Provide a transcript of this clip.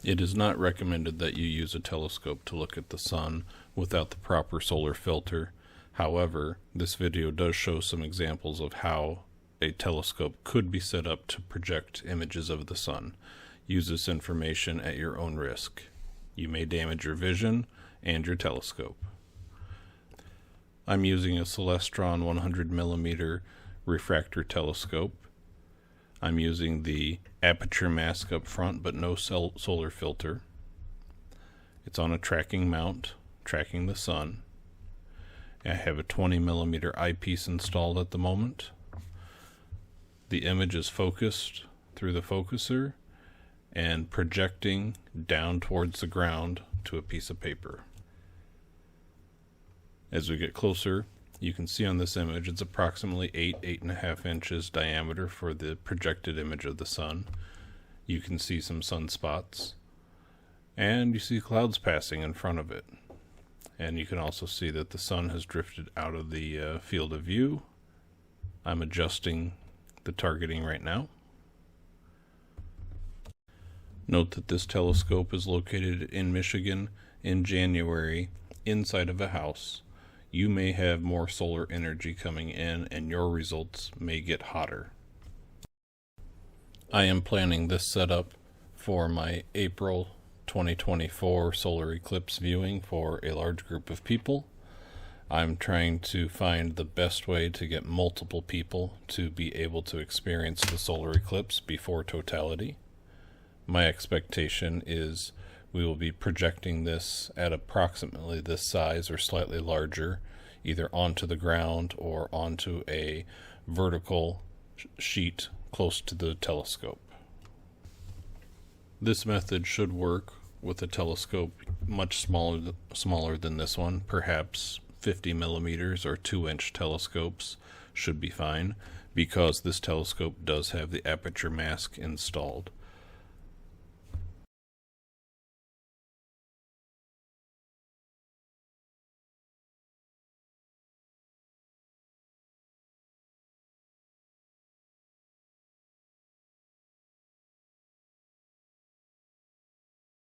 It is not recommended that you use a telescope to look at the sun without the proper solar filter. However, this video does show some examples of how a telescope could be set up to project images of the sun. Use this information at your own risk. You may damage your vision and your telescope. I'm using a Celestron 100mm refractor telescope. I'm using the Aperture Mask up front, but no solar filter. It's on a tracking mount, tracking the sun. I have a 20mm eyepiece installed at the moment. The image is focused through the focuser and projecting down towards the ground to a piece of paper. As we get closer, you can see on this image it's approximately 8.5 inches diameter for the projected image of the sun. You can see some sunspots, and you see clouds passing in front of it. And you can also see that the sun has drifted out of the field of view. I'm adjusting the targeting right now. Note that this telescope is located in Michigan in January inside of a house. You may have more solar energy coming in and your results may get hotter. I am planning this setup for my April 2024 solar eclipse viewing for a large group of people. I'm trying to find the best way to get multiple people to be able to experience the solar eclipse before totality. My expectation is we will be projecting this at approximately this size or slightly larger, either onto the ground or onto a vertical sheet close to the telescope. This method should work with a telescope much smaller than this one. Perhaps 50mm or 2-inch telescopes should be fine, because this telescope does have the aperture mask installed.